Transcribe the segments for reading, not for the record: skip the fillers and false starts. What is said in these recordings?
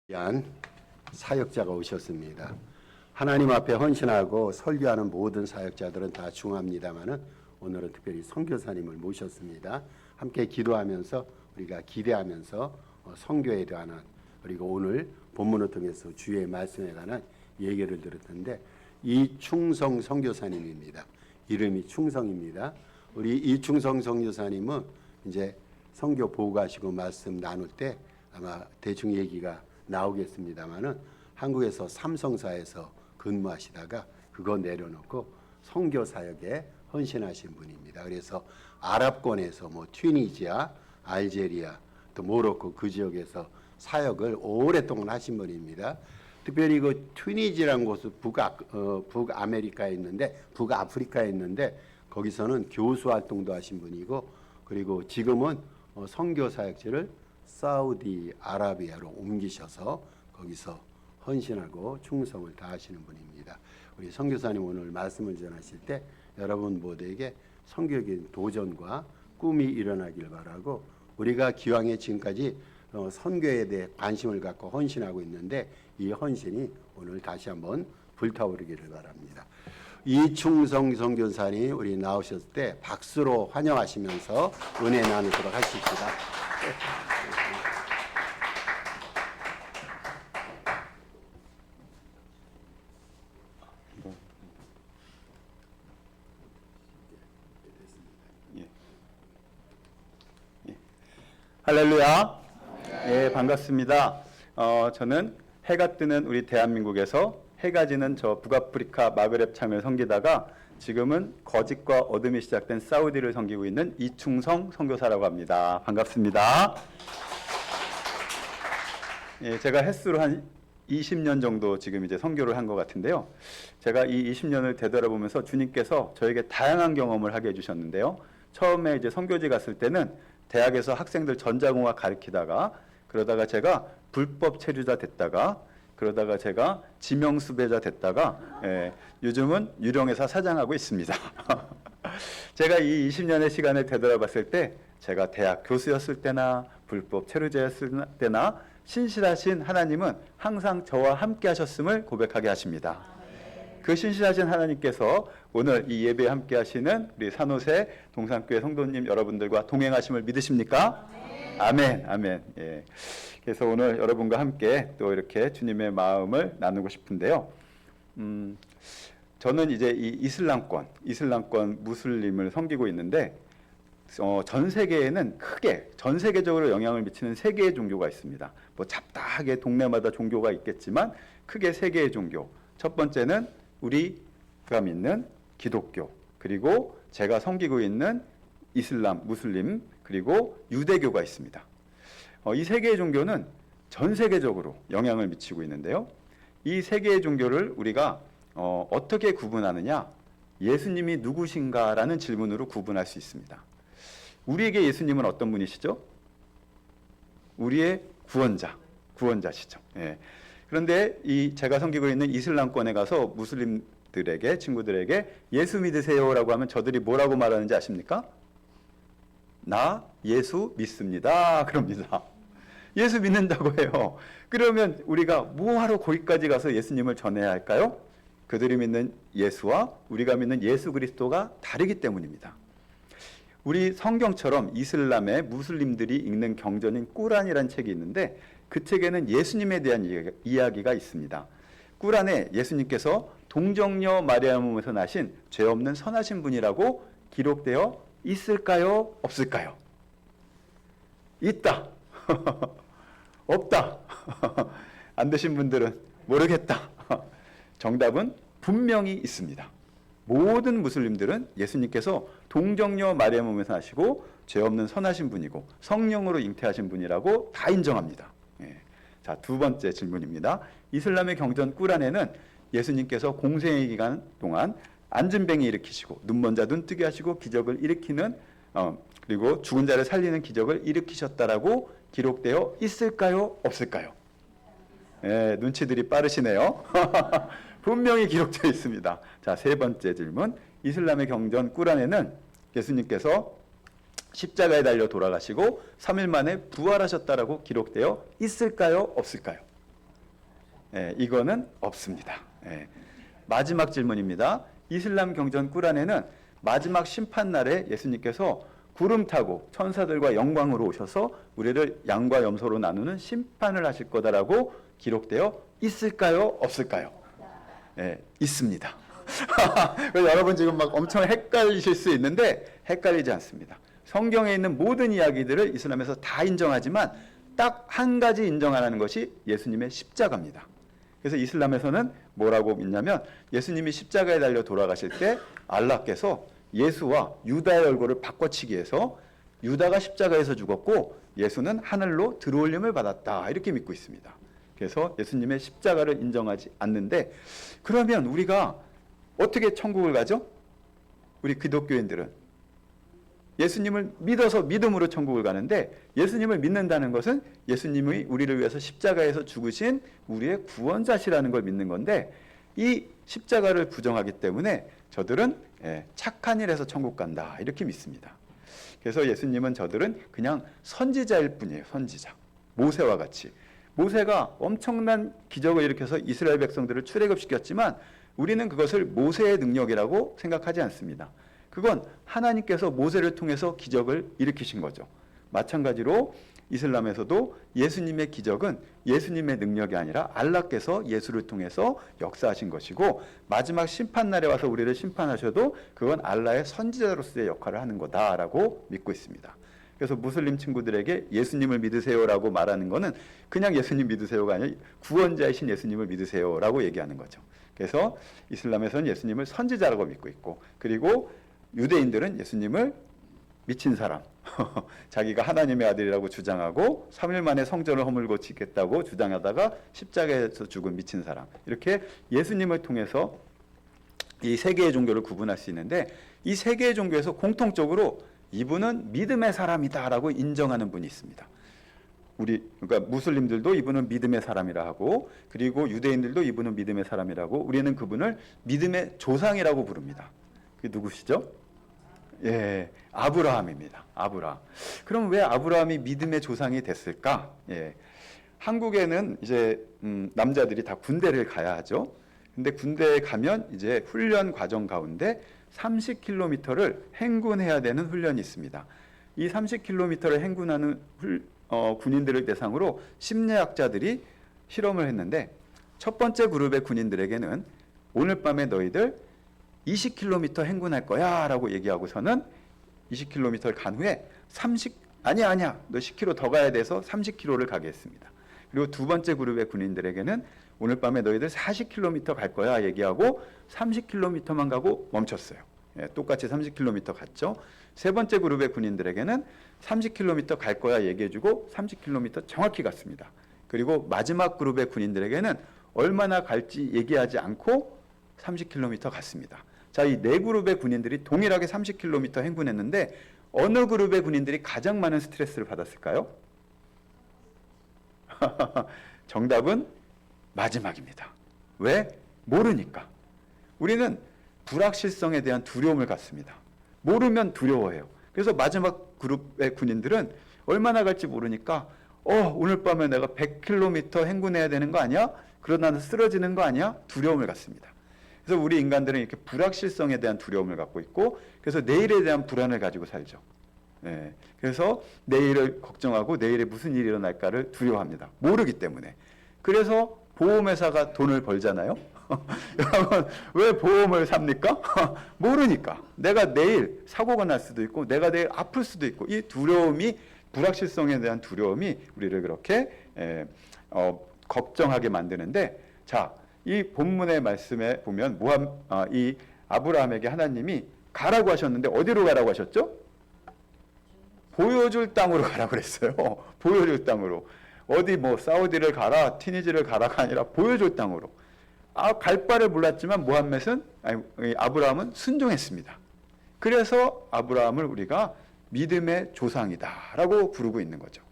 위한 사역자가 오셨습니다. 하나님 앞에 헌신하고 설교하는 모든 사역자들은 다 중요합니다만은 오늘은 특별히 선교사님을 모셨습니다. 함께 기도하면서 우리가 기대하면서 선교에 관한 그리고 오늘 본문을 통해서 주의 말씀에 관한 얘기를 들었는데 이충성 선교사님입니다. 이름이 충성입니다. 우리 이충성 선교사님은 이제 선교 보고하시고 말씀 나눌 때 아마 대충 얘기가 나오겠습니다만은 한국에서 삼성사에서 근무하시다가 그거 내려놓고 선교 사역에 헌신하신 분입니다. 그래서 아랍권에서 튀니지아, 알제리아, 또 모로코 그 지역에서 사역을 오랫동안 하신 분입니다. 특별히 그 튀니지라는 곳은 북아메리카에 있는데 북아프리카에 있는데 거기서는 교수 활동도 하신 분이고 그리고 지금은 선교 사역지를 사우디아라비아로 옮기셔서 거기서 헌신하고 충성을 다하시는 분입니다. 우리 선교사님 오늘 말씀을 전하실 때 여러분 모두에게 선교적인 도전과 꿈이 일어나길 바라고 우리가 기왕에 지금까지 선교에 대해 관심을 갖고 헌신하고 있는데 이 헌신이 오늘 다시 한번 불타오르기를 바랍니다. 이충성 선교사님 우리 나오셨을 때 박수로 환영하시면서 은혜 나누도록 하십시다. 할렐루야. 예, 반갑습니다. 저는 해가 뜨는 우리 대한민국에서 해가 지는 저 북아프리카 마그렙 창을 섬기다가 지금은 거짓과 어둠이 시작된 사우디를 섬기고 있는 이충성 선교사라고 합니다. 반갑습니다. 예, 제가 횟수로 한 20년 정도 지금 이제 선교를 한 것 같은데요. 제가 이 20년을 되돌아보면서 주님께서 저에게 다양한 경험을 하게 해주셨는데요. 처음에 이제 선교지 갔을 때는 대학에서 학생들 전자공학 가르치다가 그러다가 제가 불법 체류자 됐다가 그러다가 제가 지명수배자 됐다가 요즘은 유령회사 사장하고 있습니다. 제가 이 20년의 시간을 되돌아봤을 때 제가 대학 교수였을 때나 불법 체류자였을 때나 신실하신 하나님은 항상 저와 함께 하셨음을 고백하게 하십니다. 그 신실하신 하나님께서 오늘 이 예배에 함께 하시는 우리 산호세 동산교회 성도님 여러분들과 동행하심을 믿으십니까? 아멘, 아멘. 예. 그래서 오늘 여러분과 함께 또 이렇게 주님의 마음을 나누고 싶은데요. 저는 이제 이 이슬람권 무슬림을 섬기고 있는데 전 세계에는 크게 전 세계적으로 영향을 미치는 세 개의 종교가 있습니다. 뭐 잡다하게 동네마다 종교가 있겠지만 크게 세 개의 종교. 첫 번째는 우리가 믿는 기독교, 그리고 제가 섬기고 있는 이슬람, 무슬림, 그리고 유대교가 있습니다. 이 세 개의 종교는 전 세계적으로 영향을 미치고 있는데요. 이 세 개의 종교를 우리가 어떻게 구분하느냐? 예수님이 누구신가라는 질문으로 구분할 수 있습니다. 우리에게 예수님은 어떤 분이시죠? 우리의 구원자시죠. 예. 그런데 제가 섬기고 있는 이슬람권에 가서 무슬림들에게 친구들에게 예수 믿으세요라고 하면 저들이 뭐라고 말하는지 아십니까? 나 예수 믿습니다. 그럽니다. 예수 믿는다고 해요. 그러면 우리가 뭐하러 거기까지 가서 예수님을 전해야 할까요? 그들이 믿는 예수와 우리가 믿는 예수 그리스도가 다르기 때문입니다. 우리 성경처럼 이슬람의 무슬림들이 읽는 경전인 꾸란이라는 책이 있는데 그 책에는 예수님에 대한 이야기가 있습니다. 꾸란에 예수님께서 동정녀 마리아 몸에서 나신 죄 없는 선하신 분이라고 기록되어 있을까요? 없을까요? 있다. 없다. 안 되신 분들은 모르겠다. 정답은 분명히 있습니다. 모든 무슬림들은 예수님께서 동정녀 마리아 몸에서 나시고 죄 없는 선하신 분이고 성령으로 잉태하신 분이라고 다 인정합니다. 예. 자, 두 번째 질문입니다. 이슬람의 경전 꾸란에는 예수님께서 공생의 기간 동안 앉은 뱅이 일으키시고 눈먼 자 눈 뜨게 하시고 기적을 일으키는 그리고 죽은 자를 살리는 기적을 일으키셨다라고 기록되어 있을까요? 없을까요? 예, 눈치들이 빠르시네요. 분명히 기록되어 있습니다. 자, 세 번째 질문. 이슬람의 경전 꾸란에는 예수님께서 십자가에 달려 돌아가시고 3일 만에 부활하셨다라고 기록되어 있을까요? 없을까요? 이거는 없습니다. 마지막 질문입니다. 이슬람 경전 꾸란에는 마지막 심판 날에 예수님께서 구름 타고 천사들과 영광으로 오셔서 우리를 양과 염소로 나누는 심판을 하실 거다라고 기록되어 있을까요? 없을까요? 있습니다. 그래서 여러분 지금 막 엄청 헷갈리실 수 있는데 헷갈리지 않습니다. 성경에 있는 모든 이야기들을 이슬람에서 다 인정하지만 딱 한 가지 인정 안 하는 것이 예수님의 십자가입니다. 그래서 이슬람에서는 뭐라고 믿냐면 예수님이 십자가에 달려 돌아가실 때 알라께서 예수와 유다의 얼굴을 바꿔치기 해서 유다가 십자가에서 죽었고 예수는 하늘로 들어올림을 받았다, 이렇게 믿고 있습니다. 그래서 예수님의 십자가를 인정하지 않는데, 그러면 우리가 어떻게 천국을 가죠? 우리 기독교인들은 예수님을 믿어서 믿음으로 천국을 가는데, 예수님을 믿는다는 것은 예수님이 우리를 위해서 십자가에서 죽으신 우리의 구원자시라는 걸 믿는 건데, 이 십자가를 부정하기 때문에 저들은 착한 일에서 천국 간다, 이렇게 믿습니다. 그래서 예수님은 저들은 그냥 선지자일 뿐이에요. 선지자. 모세와 같이. 모세가 엄청난 기적을 일으켜서 이스라엘 백성들을 출애굽시켰지만 우리는 그것을 모세의 능력이라고 생각하지 않습니다. 그건 하나님께서 모세를 통해서 기적을 일으키신 거죠. 마찬가지로 이슬람에서도 예수님의 기적은 예수님의 능력이 아니라 알라께서 예수를 통해서 역사하신 것이고, 마지막 심판날에 와서 우리를 심판하셔도 그건 알라의 선지자로서의 역할을 하는 거다라고 믿고 있습니다. 그래서 무슬림 친구들에게 예수님을 믿으세요라고 말하는 거는 그냥 예수님 믿으세요가 아니라 구원자이신 예수님을 믿으세요라고 얘기하는 거죠. 그래서 이슬람에서는 예수님을 선지자라고 믿고 있고, 그리고 유대인들은 예수님을 미친 사람, 자기가 하나님의 아들이라고 주장하고 3일 만에 성전을 허물고 짓겠다고 주장하다가 십자가에서 죽은 미친 사람, 이렇게 예수님을 통해서 이 세 개의 종교를 구분할 수 있는데, 이 세 개의 종교에서 공통적으로 이분은 믿음의 사람이다라고 인정하는 분이 있습니다. 그러니까 무슬림들도 이분은 믿음의 사람이라 하고, 그리고 유대인들도 이분은 믿음의 사람이라고, 우리는 그분을 믿음의 조상이라고 부릅니다. 그게 누구시죠? 아브라함입니다. 아브라함. 그럼 왜 아브라함이 믿음의 조상이 됐을까? 한국에는 이제 남자들이 다 군대를 가야 하죠. 근데 군대에 가면 이제 훈련 과정 가운데 30km를 행군해야 되는 훈련이 있습니다. 이 30km를 행군하는 군인들을 대상으로 심리학자들이 실험을 했는데, 첫 번째 그룹의 군인들에게는 오늘 밤에 너희들 20km 행군할 거야 라고 얘기하고서는 20km를 간 후에 아니야 너 10km 더 가야 돼서 30km를 가게 했습니다. 그리고 두 번째 그룹의 군인들에게는 오늘 밤에 너희들 40km 갈 거야 얘기하고 30km만 가고 멈췄어요. 똑같이 30km 갔죠. 세 번째 그룹의 군인들에게는 30km 갈 거야 얘기해주고 30km 정확히 갔습니다. 그리고 마지막 그룹의 군인들에게는 얼마나 갈지 얘기하지 않고 30km 갔습니다. 자, 이 네 그룹의 군인들이 동일하게 30km 행군했는데 어느 그룹의 군인들이 가장 많은 스트레스를 받았을까요? 정답은 마지막입니다. 왜? 모르니까. 우리는 불확실성에 대한 두려움을 갖습니다. 모르면 두려워해요. 그래서 마지막 그룹의 군인들은 얼마나 갈지 모르니까 오늘 밤에 내가 100km 행군해야 되는 거 아니야? 그러다 쓰러지는 거 아니야? 두려움을 갖습니다. 그래서 우리 인간들은 이렇게 불확실성에 대한 두려움을 갖고 있고, 그래서 내일에 대한 불안을 가지고 살죠. 그래서 내일을 걱정하고 내일에 무슨 일이 일어날까를 두려워합니다. 모르기 때문에. 그래서 보험회사가 돈을 벌잖아요. 여러분, 왜 보험을 삽니까? 모르니까. 내가 내일 사고가 날 수도 있고 내가 내일 아플 수도 있고, 이 두려움이, 불확실성에 대한 두려움이 우리를 그렇게 걱정하게 만드는데, 자, 이 본문의 말씀에 보면 이 아브라함에게 하나님이 가라고 하셨는데 어디로 가라고 하셨죠? 보여줄 땅으로 가라고 그랬어요. 보여줄 땅으로. 어디 뭐 사우디를 가라, 티니지를 가라가 아니라 보여줄 땅으로. 갈 바를 몰랐지만 아브라함은 순종했습니다. 그래서 아브라함을 우리가 믿음의 조상이다라고 부르고 있는 거죠.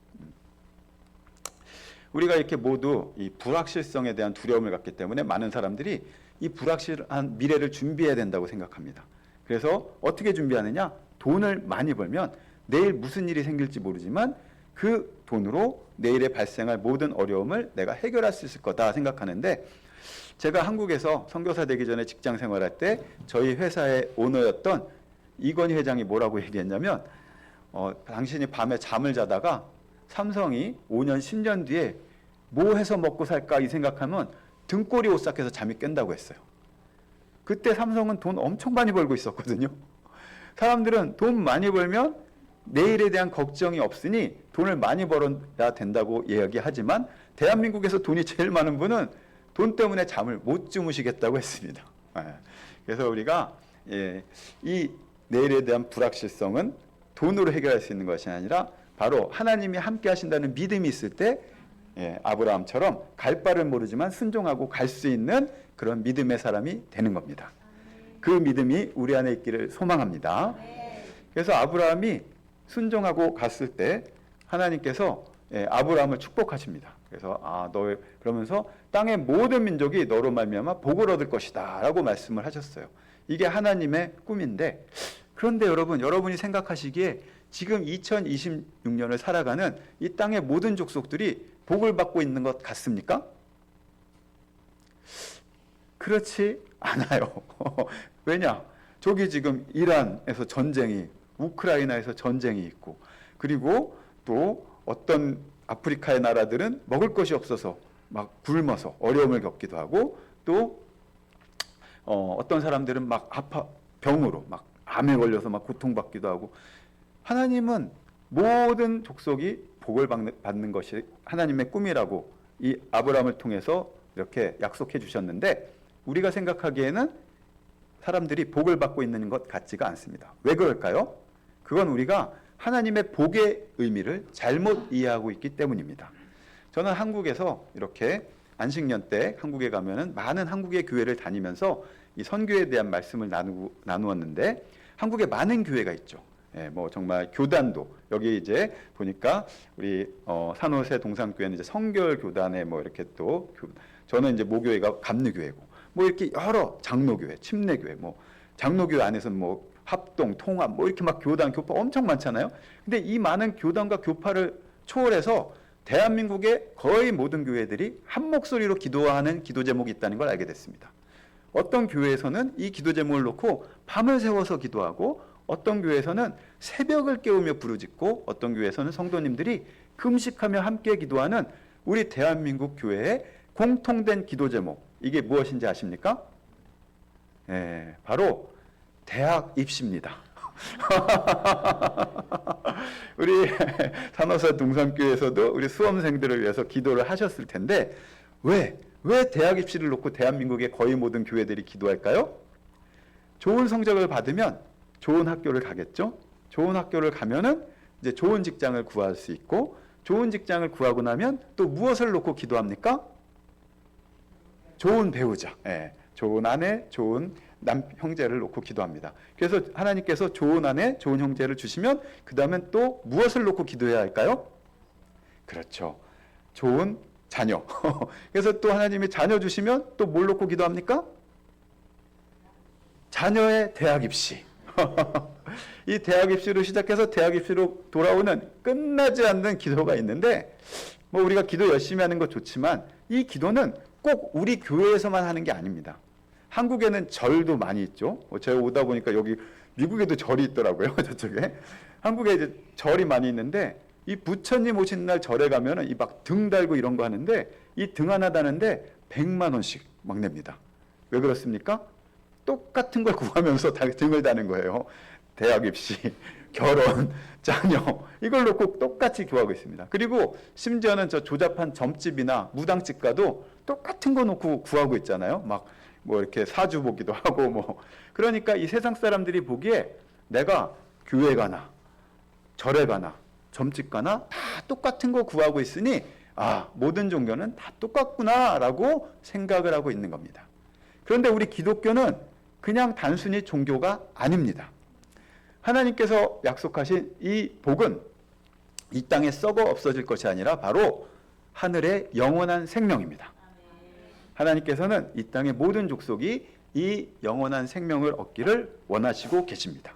우리가 이렇게 모두 이 불확실성에 대한 두려움을 갖기 때문에 많은 사람들이 이 불확실한 미래를 준비해야 된다고 생각합니다. 그래서 어떻게 준비하느냐? 돈을 많이 벌면 내일 무슨 일이 생길지 모르지만 그 돈으로 내일에 발생할 모든 어려움을 내가 해결할 수 있을 거다 생각하는데, 제가 한국에서 선교사 되기 전에 직장 생활할 때 저희 회사의 오너였던 이건희 회장이 뭐라고 얘기했냐면, 당신이 밤에 잠을 자다가 삼성이 5년 10년 뒤에 뭐 해서 먹고 살까 이 생각하면 등골이 오싹해서 잠이 깬다고 했어요. 그때 삼성은 돈 엄청 많이 벌고 있었거든요. 사람들은 돈 많이 벌면 내일에 대한 걱정이 없으니 돈을 많이 벌어야 된다고 이야기하지만, 대한민국에서 돈이 제일 많은 분은 돈 때문에 잠을 못 주무시겠다고 했습니다. 그래서 우리가 이 내일에 대한 불확실성은 돈으로 해결할 수 있는 것이 아니라 바로 하나님이 함께 하신다는 믿음이 있을 때, 아브라함처럼 갈 바를 모르지만 순종하고 갈 수 있는 그런 믿음의 사람이 되는 겁니다. 그 믿음이 우리 안에 있기를 소망합니다. 그래서 아브라함이 순종하고 갔을 때 하나님께서 아브라함을 축복하십니다. 그래서 너 그러면서 땅의 모든 민족이 너로 말미암아 복을 얻을 것이다라고 말씀을 하셨어요. 이게 하나님의 꿈인데, 그런데 여러분이 생각하시기에 지금 2026년을 살아가는 이 땅의 모든 족속들이 복을 받고 있는 것 같습니까? 그렇지 않아요. 왜냐? 저기 지금 이란에서 전쟁이, 우크라이나에서 전쟁이 있고, 그리고 또 어떤 아프리카의 나라들은 먹을 것이 없어서 막 굶어서 어려움을 겪기도 하고, 또 어떤 사람들은 막 병으로 막 암에 걸려서 막 고통받기도 하고, 하나님은 모든 족속이 복을 받는 것이 하나님의 꿈이라고 이 아브라함을 통해서 이렇게 약속해 주셨는데, 우리가 생각하기에는 사람들이 복을 받고 있는 것 같지가 않습니다. 왜 그럴까요? 그건 우리가 하나님의 복의 의미를 잘못 이해하고 있기 때문입니다. 저는 한국에서 이렇게 안식년 때 한국에 가면은 많은 한국의 교회를 다니면서 이 선교에 대한 말씀을 나누었는데, 한국에 많은 교회가 있죠. 뭐 정말 교단도 여기 이제 보니까 우리 산호세 동산교회는 이제 성결 교단에 뭐 이렇게 또 저는 이제 모교회가 감리교회고, 뭐 이렇게 여러 장로교회, 침례교회, 뭐 장로교회 안에서는 뭐 합동, 통합, 뭐 이렇게 막 교단, 교파 엄청 많잖아요. 근데 이 많은 교단과 교파를 초월해서 대한민국의 거의 모든 교회들이 한 목소리로 기도하는 기도 제목이 있다는 걸 알게 됐습니다. 어떤 교회에서는 이 기도 제목을 놓고 밤을 새워서 기도하고, 어떤 교회에서는 새벽을 깨우며 부르짖고, 어떤 교회에서는 성도님들이 금식하며 함께 기도하는 우리 대한민국 교회의 공통된 기도 제목, 이게 무엇인지 아십니까? 바로 대학 입시입니다. 우리 산호사 동산교회에서도 우리 수험생들을 위해서 기도를 하셨을 텐데, 왜 대학 입시를 놓고 대한민국의 거의 모든 교회들이 기도할까요? 좋은 성적을 받으면 좋은 학교를 가겠죠. 좋은 학교를 가면은 이제 좋은 직장을 구할 수 있고, 좋은 직장을 구하고 나면 또 무엇을 놓고 기도합니까? 좋은 배우자, 좋은 아내, 좋은 형제를 놓고 기도합니다. 그래서 하나님께서 좋은 아내, 좋은 형제를 주시면 그 다음엔 또 무엇을 놓고 기도해야 할까요? 그렇죠. 좋은 자녀. 그래서 또 하나님이 자녀 주시면 또 뭘 놓고 기도합니까? 자녀의 대학 입시. 이 대학 입시로 시작해서 대학 입시로 돌아오는 끝나지 않는 기도가 있는데, 뭐 우리가 기도 열심히 하는 거 좋지만 이 기도는 꼭 우리 교회에서만 하는 게 아닙니다. 한국에는 절도 많이 있죠. 제가 오다 보니까 여기 미국에도 절이 있더라고요. 저쪽에. 한국에 이제 절이 많이 있는데, 이 부처님 오신 날 절에 가면은 이 막 등 달고 이런 거 하는데, 이 등 하나 다는데 100만 원씩 막 냅니다. 왜 그렇습니까? 똑같은 걸 구하면서 등을 다는 거예요. 대학 입시, 결혼, 자녀, 이걸 놓고 똑같이 구하고 있습니다. 그리고 심지어는 저 조잡한 점집이나 무당집 가도 똑같은 거 놓고 구하고 있잖아요. 막 뭐 이렇게 사주 보기도 하고 뭐. 그러니까 이 세상 사람들이 보기에 내가 교회 가나 절에 가나 점집 가나 다 똑같은 거 구하고 있으니, 모든 종교는 다 똑같구나라고 생각을 하고 있는 겁니다. 그런데 우리 기독교는 그냥 단순히 종교가 아닙니다. 하나님께서 약속하신 이 복은 이 땅에 썩어 없어질 것이 아니라 바로 하늘의 영원한 생명입니다. 하나님께서는 이 땅의 모든 족속이 이 영원한 생명을 얻기를 원하시고 계십니다.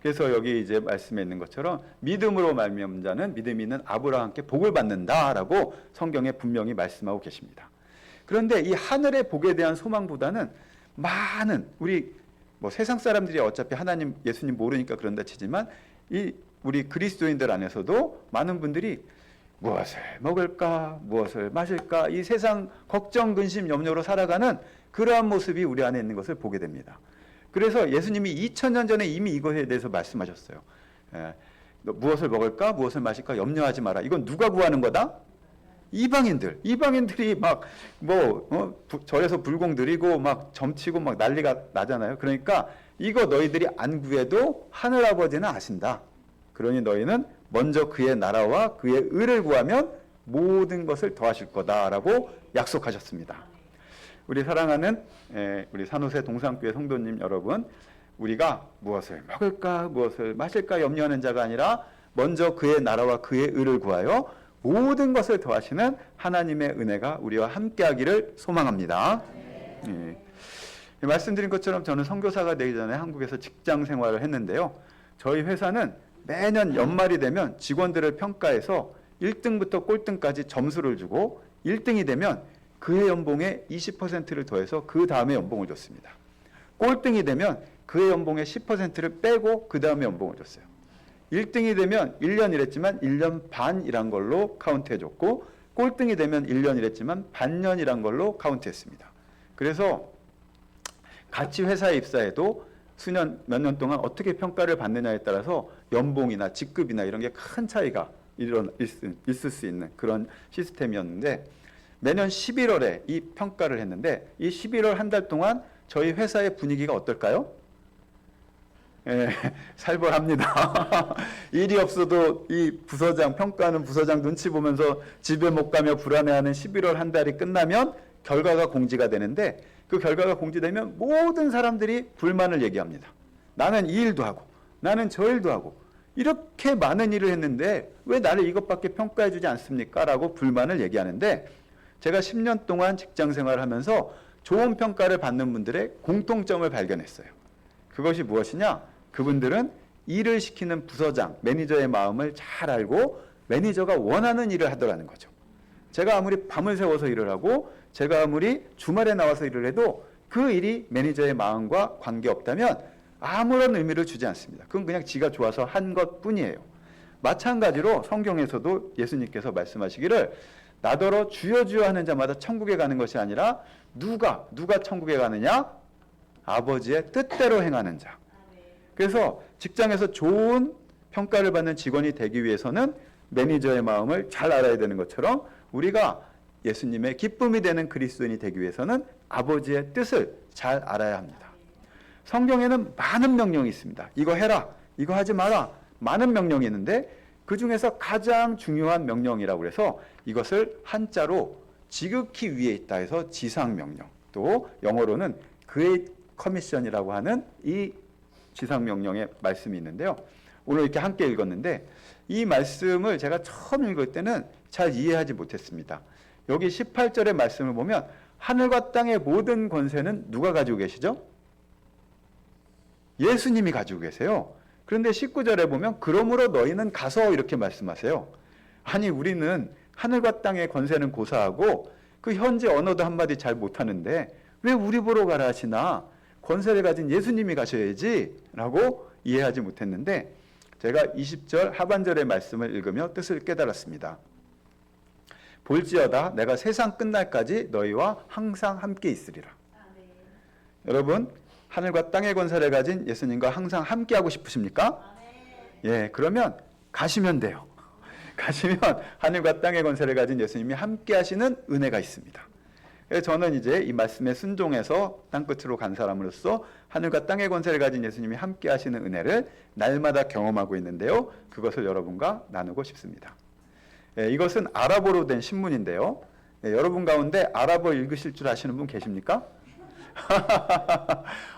그래서 여기 이제 말씀에 있는 것처럼 믿음으로 말미암은 자는 믿음이 있는 아브라함께 복을 받는다라고 성경에 분명히 말씀하고 계십니다. 그런데 이 하늘의 복에 대한 소망보다는 많은 우리 뭐 세상 사람들이 어차피 하나님 예수님 모르니까 그런다 치지만 이 우리 그리스도인들 안에서도 많은 분들이 무엇을 먹을까 무엇을 마실까 이 세상 걱정 근심 염려로 살아가는 그러한 모습이 우리 안에 있는 것을 보게 됩니다. 그래서 예수님이 2000년 전에 이미 이것에 대해서 말씀하셨어요. 무엇을 먹을까 무엇을 마실까 염려하지 마라. 이건 누가 구하는 거다? 이방인들이 막 절에서 불공 드리고 막 점치고 막 난리가 나잖아요. 그러니까 이거 너희들이 안 구해도 하늘 아버지는 아신다. 그러니 너희는 먼저 그의 나라와 그의 의를 구하면 모든 것을 더하실 거다라고 약속하셨습니다. 우리 사랑하는 우리 산호세 동산교회 성도님 여러분, 우리가 무엇을 먹을까 무엇을 마실까 염려하는 자가 아니라 먼저 그의 나라와 그의 의를 구하여 모든 것을 더하시는 하나님의 은혜가 우리와 함께하기를 소망합니다. 말씀드린 것처럼 저는 선교사가 되기 전에 한국에서 직장 생활을 했는데요. 저희 회사는 매년 연말이 되면 직원들을 평가해서 1등부터 꼴등까지 점수를 주고 1등이 되면 그의 연봉의 20%를 더해서 그 다음에 연봉을 줬습니다. 꼴등이 되면 그의 연봉의 10%를 빼고 그 다음에 연봉을 줬어요. 1등이 되면 1년 일했지만 1년 반 일한 걸로 카운트해줬고 꼴등이 되면 1년 일했지만 반년 일한 걸로 카운트했습니다. 그래서 같이 회사에 입사해도 몇 년 동안 어떻게 평가를 받느냐에 따라서 연봉이나 직급이나 이런 게 큰 차이가 있을 수 있는 그런 시스템이었는데 매년 11월에 이 평가를 했는데 이 11월 한 달 동안 저희 회사의 분위기가 어떨까요? 살벌합니다. 일이 없어도 이 부서장, 평가하는 부서장 눈치 보면서 집에 못 가며 불안해하는 11월 한 달이 끝나면 결과가 공지가 되는데 그 결과가 공지되면 모든 사람들이 불만을 얘기합니다. 나는 이 일도 하고 나는 저 일도 하고 이렇게 많은 일을 했는데 왜 나를 이것밖에 평가해 주지 않습니까? 라고 불만을 얘기하는데 제가 10년 동안 직장 생활을 하면서 좋은 평가를 받는 분들의 공통점을 발견했어요. 그것이 무엇이냐? 그분들은 일을 시키는 부서장, 매니저의 마음을 잘 알고 매니저가 원하는 일을 하더라는 거죠. 제가 아무리 밤을 새워서 일을 하고 제가 아무리 주말에 나와서 일을 해도 그 일이 매니저의 마음과 관계없다면 아무런 의미를 주지 않습니다. 그건 그냥 지가 좋아서 한 것뿐이에요. 마찬가지로 성경에서도 예수님께서 말씀하시기를 나더러 주여 주여 하는 자마다 천국에 가는 것이 아니라 누가 천국에 가느냐? 아버지의 뜻대로 행하는 자. 그래서 직장에서 좋은 평가를 받는 직원이 되기 위해서는 매니저의 마음을 잘 알아야 되는 것처럼 우리가 예수님의 기쁨이 되는 그리스도인이 되기 위해서는 아버지의 뜻을 잘 알아야 합니다. 성경에는 많은 명령이 있습니다. 이거 해라, 이거 하지 마라. 많은 명령이 있는데 그 중에서 가장 중요한 명령이라고 해서 이것을 한자로 지극히 위에 있다 해서 지상명령, 또 영어로는 그레이트 커미션이라고 하는 이 지상명령의 말씀이 있는데요. 오늘 이렇게 함께 읽었는데 이 말씀을 제가 처음 읽을 때는 잘 이해하지 못했습니다. 여기 18절의 말씀을 보면 하늘과 땅의 모든 권세는 누가 가지고 계시죠? 예수님이 가지고 계세요. 그런데 19절에 보면 그러므로 너희는 가서 이렇게 말씀하세요. 아니 우리는 하늘과 땅의 권세는 고사하고 그 현지 언어도 한마디 잘 못하는데 왜 우리 보러 가라 하시나? 권세를 가진 예수님이 가셔야지 라고 이해하지 못했는데 제가 20절 하반절의 말씀을 읽으며 뜻을 깨달았습니다. 볼지어다 내가 세상 끝날까지 너희와 항상 함께 있으리라. 여러분 하늘과 땅의 권세를 가진 예수님과 항상 함께 하고 싶으십니까? 예, 그러면 가시면 돼요. 가시면 하늘과 땅의 권세를 가진 예수님이 함께 하시는 은혜가 있습니다. 그래서 저는 이제 이 말씀에 순종해서 땅끝으로 간 사람으로서 하늘과 땅의 권세를 가진 예수님이 함께 하시는 은혜를 날마다 경험하고 있는데요. 그것을 여러분과 나누고 싶습니다. 예, 이것은 아랍어로 된 신문인데요. 예, 여러분 가운데 아랍어 읽으실 줄 아시는 분 계십니까?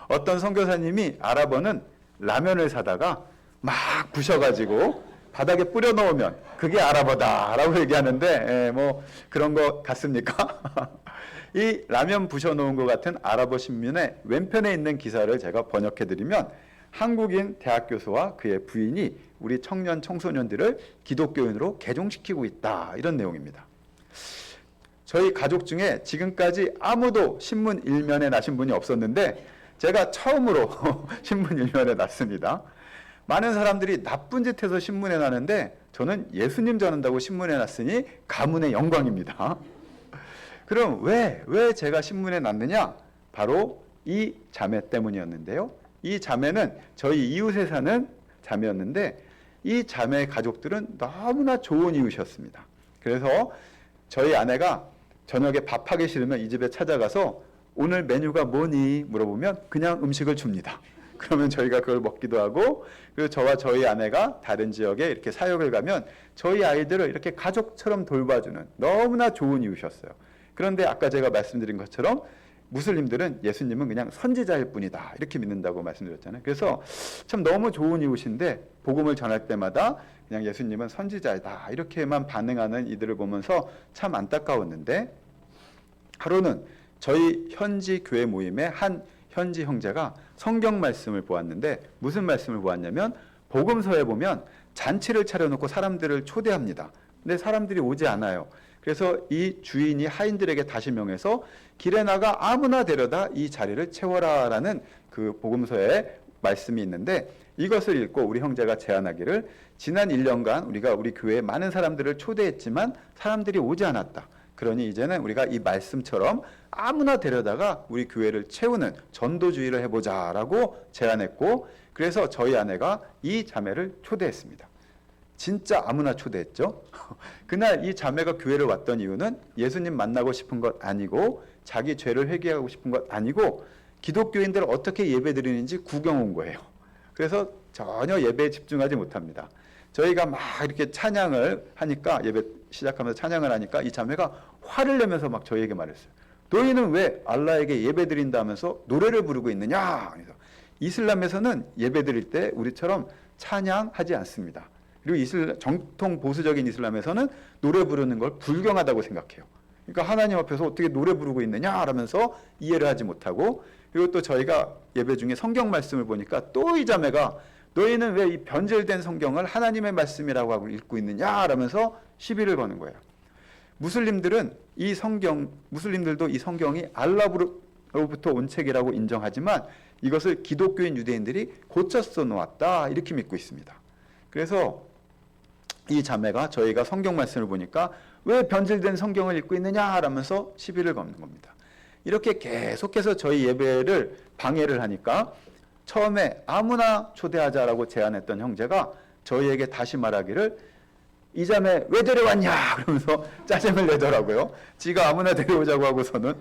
어떤 선교사님이 아랍어는 라면을 사다가 막 부셔가지고 바닥에 뿌려 놓으면 그게 아랍어다라고 얘기하는데 뭐 그런 거 같습니까? 이 라면 부셔 놓은 것 같은 아랍어 신문의 왼편에 있는 기사를 제가 번역해 드리면 한국인 대학 교수와 그의 부인이 우리 청년 청소년들을 기독교인으로 개종시키고 있다. 이런 내용입니다. 저희 가족 중에 지금까지 아무도 신문 일면에 나신 분이 없었는데 제가 처음으로 신문 일면에 났습니다. 많은 사람들이 나쁜 짓 해서 신문에 나는데 저는 예수님 전한다고 신문에 났으니 가문의 영광입니다. 그럼 왜 제가 신문에 났느냐? 바로 이 자매 때문이었는데요. 이 자매는 저희 이웃에 사는 자매였는데 이 자매의 가족들은 너무나 좋은 이웃이었습니다. 그래서 저희 아내가 저녁에 밥하기 싫으면 이 집에 찾아가서 오늘 메뉴가 뭐니? 물어보면 그냥 음식을 줍니다. 그러면 저희가 그걸 먹기도 하고, 그리고 저와 저희 아내가 다른 지역에 이렇게 사역을 가면 저희 아이들을 이렇게 가족처럼 돌봐주는 너무나 좋은 이웃이었어요. 그런데 아까 제가 말씀드린 것처럼 무슬림들은 예수님은 그냥 선지자일 뿐이다 이렇게 믿는다고 말씀드렸잖아요. 그래서 참 너무 좋은 이웃인데 복음을 전할 때마다 그냥 예수님은 선지자이다 이렇게만 반응하는 이들을 보면서 참 안타까웠는데, 하루는 저희 현지 교회 모임의 한 현지 형제가 성경 말씀을 보았는데 무슨 말씀을 보았냐면 복음서에 보면 잔치를 차려놓고 사람들을 초대합니다. 근데 사람들이 오지 않아요. 그래서 이 주인이 하인들에게 다시 명해서 길에 나가 아무나 데려다 이 자리를 채워라라는 그 복음서에 말씀이 있는데, 이것을 읽고 우리 형제가 제안하기를 지난 1년간 우리가 우리 교회에 많은 사람들을 초대했지만 사람들이 오지 않았다. 그러니 이제는 우리가 이 말씀처럼 아무나 데려다가 우리 교회를 채우는 전도주의를 해보자라고 제안했고, 그래서 저희 아내가 이 자매를 초대했습니다. 진짜 아무나 초대했죠. 그날 이 자매가 교회를 왔던 이유는 예수님 만나고 싶은 것 아니고 자기 죄를 회개하고 싶은 것 아니고 기독교인들 어떻게 예배 드리는지 구경 온 거예요. 그래서 전혀 예배에 집중하지 못합니다. 저희가 막 이렇게 찬양을 하니까, 예배 시작하면서 찬양을 하니까 이 자매가 화를 내면서 막 저희에게 말했어요. 너희는 왜 알라에게 예배 드린다면서 노래를 부르고 있느냐? 그래서 이슬람에서는 예배 드릴 때 우리처럼 찬양하지 않습니다. 그리고 정통 보수적인 이슬람에서는 노래 부르는 걸 불경하다고 생각해요. 그러니까 하나님 앞에서 어떻게 노래 부르고 있느냐 라면서 이해를 하지 못하고, 그리고 또 저희가 예배 중에 성경 말씀을 보니까 또 이 자매가 너희는 왜 이 변질된 성경을 하나님의 말씀이라고 하고 읽고 있느냐 라면서 시비를 거는 거예요. 무슬림들도 이 성경이 알라로부터 온 책이라고 인정하지만 이것을 기독교인 유대인들이 고쳐 써 놓았다 이렇게 믿고 있습니다. 그래서 이 자매가 저희가 성경 말씀을 보니까 왜 변질된 성경을 읽고 있느냐 라면서 시비를 거는 겁니다. 이렇게 계속해서 저희 예배를 방해를 하니까 처음에 아무나 초대하자라고 제안했던 형제가 저희에게 다시 말하기를 이 자매 왜 데려왔냐 그러면서 짜증을 내더라고요. 지가 아무나 데려오자고 하고서는.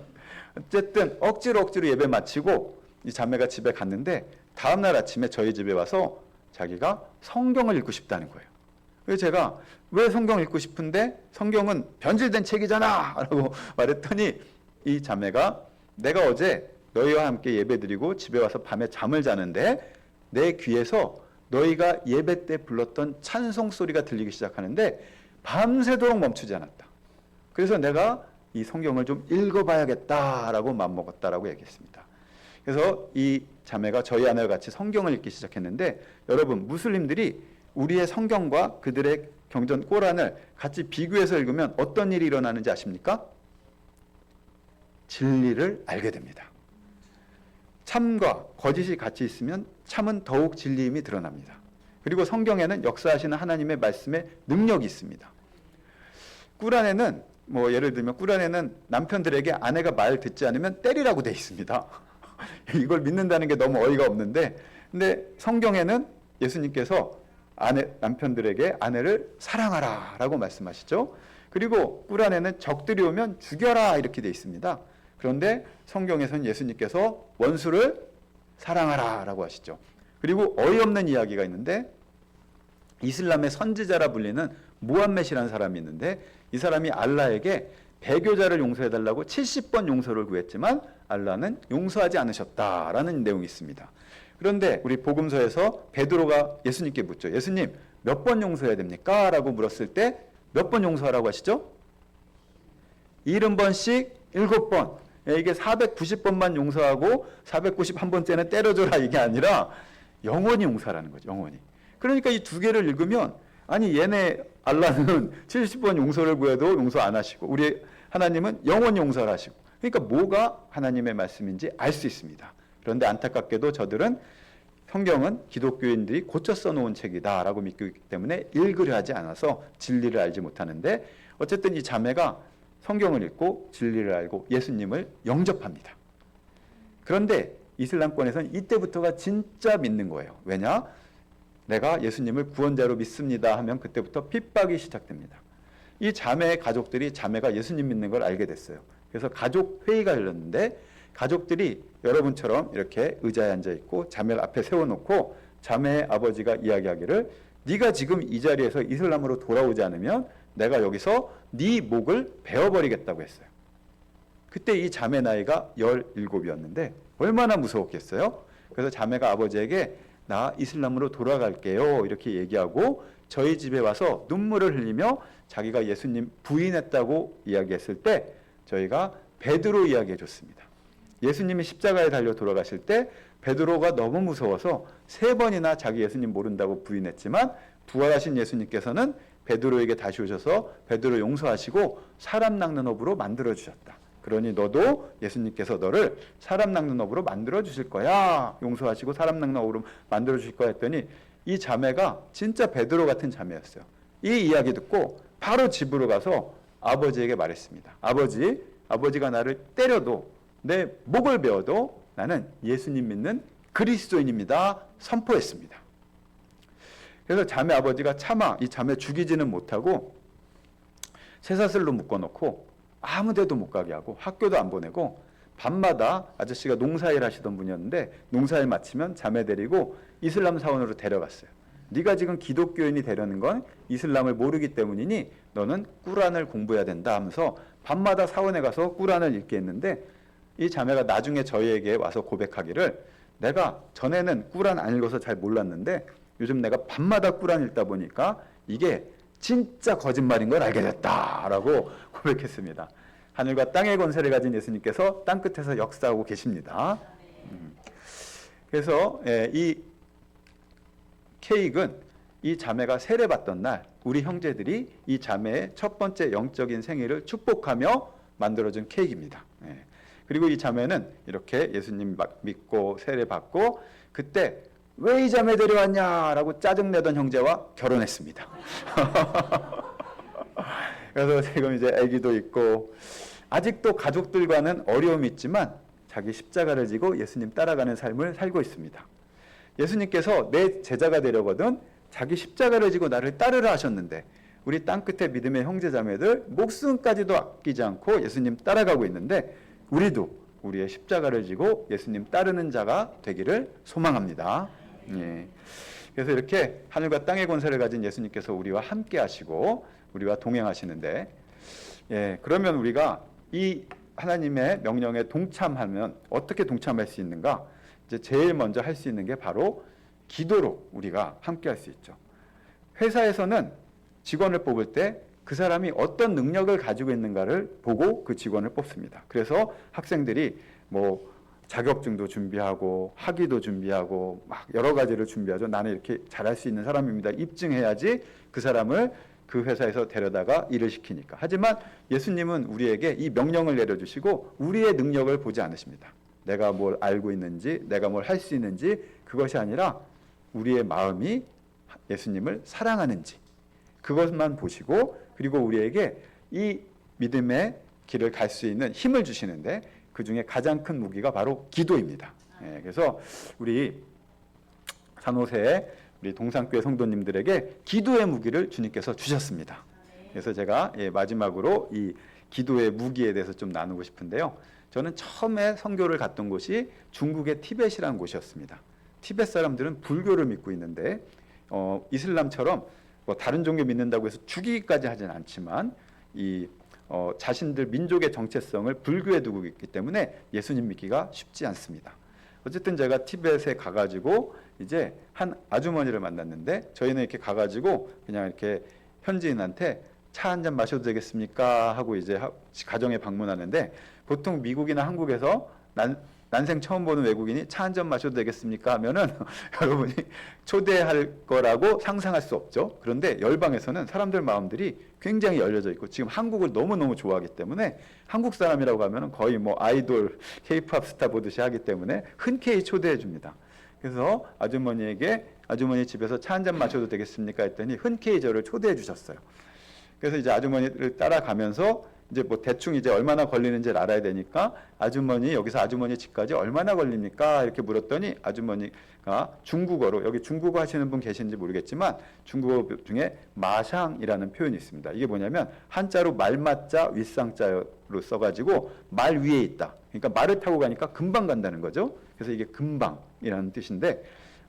어쨌든 억지로 예배 마치고 이 자매가 집에 갔는데 다음날 아침에 저희 집에 와서 자기가 성경을 읽고 싶다는 거예요. 그래서 제가 왜 성경을 읽고 싶은데 성경은 변질된 책이잖아 라고 말했더니 이 자매가 내가 어제 너희와 함께 예배드리고 집에 와서 밤에 잠을 자는데 내 귀에서 너희가 예배 때 불렀던 찬송 소리가 들리기 시작하는데 밤새도록 멈추지 않았다. 그래서 내가 이 성경을 좀 읽어봐야겠다라고 마음먹었다라고 얘기했습니다. 그래서 이 자매가 저희 아내와 같이 성경을 읽기 시작했는데, 여러분 무슬림들이 우리의 성경과 그들의 경전 꼬란을 같이 비교해서 읽으면 어떤 일이 일어나는지 아십니까? 진리를 알게 됩니다. 참과 거짓이 같이 있으면 참은 더욱 진리임이 드러납니다. 그리고 성경에는 역사하시는 하나님의 말씀에 능력이 있습니다. 꾸란에는 예를 들면 꾸란에는 남편들에게 아내가 말 듣지 않으면 때리라고 돼 있습니다. 이걸 믿는다는 게 너무 어이가 없는데, 근데 성경에는 예수님께서 남편들에게 아내를 사랑하라라고 말씀하시죠. 그리고 꾸란에는 적들이 오면 죽여라 이렇게 돼 있습니다. 그런데 성경에서는 예수님께서 원수를 사랑하라라고 하시죠. 그리고 어이없는 이야기가 있는데, 이슬람의 선지자라 불리는 무함멧이라는 사람이 있는데 이 사람이 알라에게 배교자를 용서해달라고 70번 용서를 구했지만 알라는 용서하지 않으셨다라는 내용이 있습니다. 그런데 우리 복음서에서 베드로가 예수님께 묻죠. 예수님 몇 번 용서해야 됩니까? 라고 물었을 때 몇 번 용서하라고 하시죠? 70번씩 7번. 이게 490번만 용서하고 491번째는 때려줘라 이게 아니라 영원히 용서라는 거죠. 영원히. 그러니까 이 두 개를 읽으면 아니 얘네 알라는 70번 용서를 구해도 용서 안 하시고 우리 하나님은 영원히 용서를 하시고 그러니까 뭐가 하나님의 말씀인지 알 수 있습니다. 그런데 안타깝게도 저들은 성경은 기독교인들이 고쳐 써놓은 책이다라고 믿고 있기 때문에 읽으려 하지 않아서 진리를 알지 못하는데 어쨌든 이 자매가 성경을 읽고 진리를 알고 예수님을 영접합니다. 그런데 이슬람권에서는 이때부터가 진짜 믿는 거예요. 왜냐? 내가 예수님을 구원자로 믿습니다 하면 그때부터 핍박이 시작됩니다. 이 자매의 가족들이 자매가 예수님 믿는 걸 알게 됐어요. 그래서 가족 회의가 열렸는데 가족들이 여러분처럼 이렇게 의자에 앉아 있고 자매를 앞에 세워놓고 자매의 아버지가 이야기하기를 네가 지금 이 자리에서 이슬람으로 돌아오지 않으면 내가 여기서 네 목을 베어버리겠다고 했어요. 그때 이 자매 나이가 17이었는데 얼마나 무서웠겠어요? 그래서 자매가 아버지에게 나 이슬람으로 돌아갈게요 이렇게 얘기하고 저희 집에 와서 눈물을 흘리며 자기가 예수님 부인했다고 이야기했을 때 저희가 베드로 이야기해 줬습니다. 예수님이 십자가에 달려 돌아가실 때 베드로가 너무 무서워서 3번이나 자기 예수님 모른다고 부인했지만 부활하신 예수님께서는 베드로에게 다시 오셔서 베드로 용서하시고 사람 낚는 업으로 만들어 주셨다. 그러니 너도 예수님께서 너를 사람 낚는 업으로 만들어 주실 거야. 용서하시고 사람 낚는 업으로 만들어 주실 거야 했더니 이 자매가 진짜 베드로 같은 자매였어요. 이 이야기 듣고 바로 집으로 가서 아버지에게 말했습니다. 아버지가 나를 때려도 내 목을 베어도 나는 예수님 믿는 그리스도인입니다. 선포했습니다. 그래서 자매 아버지가 차마 이 자매 죽이지는 못하고 쇠사슬로 묶어놓고 아무 데도 못 가게 하고 학교도 안 보내고 밤마다 아저씨가 농사일 하시던 분이었는데 농사일 마치면 자매 데리고 이슬람 사원으로 데려갔어요. 네가 지금 기독교인이 되려는 건 이슬람을 모르기 때문이니 너는 꾸란을 공부해야 된다 하면서 밤마다 사원에 가서 꾸란을 읽게 했는데 이 자매가 나중에 저희에게 와서 고백하기를 내가 전에는 꾸란 안 읽어서 잘 몰랐는데 요즘 내가 밤마다 꾸란 읽다 보니까 이게 진짜 거짓말인 걸 알게 됐다라고 고백했습니다. 하늘과 땅의 권세를 가진 예수님께서 땅끝에서 역사하고 계십니다. 그래서 이 케이크는 이 자매가 세례받던 날 우리 형제들이 이 자매의 첫 번째 영적인 생일을 축복하며 만들어준 케이크입니다. 그리고 이 자매는 이렇게 예수님 믿고 세례받고 그때 왜 이 자매 데려왔냐라고 짜증내던 형제와 결혼했습니다. 그래서 지금 이제 아기도 있고 아직도 가족들과는 어려움이 있지만 자기 십자가를 지고 예수님 따라가는 삶을 살고 있습니다. 예수님께서 내 제자가 되려거든 자기 십자가를 지고 나를 따르라 하셨는데 우리 땅끝의 믿음의 형제자매들 목숨까지도 아끼지 않고 예수님 따라가고 있는데 우리도 우리의 십자가를 지고 예수님 따르는 자가 되기를 소망합니다. 예. 그래서 이렇게 하늘과 땅의 권세를 가진 예수님께서 우리와 함께 하시고 우리와 동행하시는데 그러면 우리가 이 하나님의 명령에 동참하면 어떻게 동참할 수 있는가? 이제 제일 먼저 할 수 있는 게 바로 기도로 우리가 함께 할 수 있죠. 회사에서는 직원을 뽑을 때 그 사람이 어떤 능력을 가지고 있는가를 보고 그 직원을 뽑습니다. 그래서 학생들이 뭐 자격증도 준비하고 학위도 준비하고 막 여러 가지를 준비하죠. 나는 이렇게 잘할 수 있는 사람입니다. 입증해야지 그 사람을 그 회사에서 데려다가 일을 시키니까. 하지만 예수님은 우리에게 이 명령을 내려주시고 우리의 능력을 보지 않으십니다. 내가 뭘 알고 있는지 내가 뭘 할 수 있는지 그것이 아니라 우리의 마음이 예수님을 사랑하는지 그것만 보시고 그리고 우리에게 이 믿음의 길을 갈 수 있는 힘을 주시는데 그 중에 가장 큰 무기가 바로 기도입니다. 그래서 우리 산호세의 우리 동산교회 성도님들에게 기도의 무기를 주님께서 주셨습니다. 그래서 제가 마지막으로 이 기도의 무기에 대해서 좀 나누고 싶은데요. 저는 처음에 선교를 갔던 곳이 중국의 티벳이라는 곳이었습니다. 티벳 사람들은 불교를 믿고 있는데 이슬람처럼 뭐 다른 종교 믿는다고 해서 죽이기까지 하진 않지만 자신들 민족의 정체성을 불교에 두고 있기 때문에 예수님 믿기가 쉽지 않습니다. 어쨌든 제가 티벳에 가가지고 이제 한 아주머니를 만났는데 저희는 이렇게 가가지고 그냥 이렇게 현지인한테 차 한 잔 마셔도 되겠습니까 하고 이제 가정에 방문하는데 보통 미국이나 한국에서 난생 처음 보는 외국인이 차 한 잔 마셔도 되겠습니까? 하면은 여러분이 초대할 거라고 상상할 수 없죠. 그런데 열방에서는 사람들 마음들이 굉장히 열려져 있고 지금 한국을 너무너무 좋아하기 때문에 한국 사람이라고 하면은 거의 뭐 아이돌, 케이팝 스타 보듯이 하기 때문에 흔쾌히 초대해 줍니다. 그래서 아주머니에게 아주머니 집에서 차 한 잔 마셔도 되겠습니까? 했더니 흔쾌히 저를 초대해 주셨어요. 그래서 이제 아주머니를 따라가면서 이제 뭐 대충 이제 얼마나 걸리는지를 알아야 되니까 아주머니 여기서 아주머니 집까지 얼마나 걸립니까? 이렇게 물었더니 아주머니가 중국어로 여기 중국어 하시는 분 계신지 모르겠지만 중국어 중에 마샹이라는 표현이 있습니다. 이게 뭐냐면 한자로 말맞자 윗상자로 써가지고 말 위에 있다. 그러니까 말을 타고 가니까 금방 간다는 거죠. 그래서 이게 금방이라는 뜻인데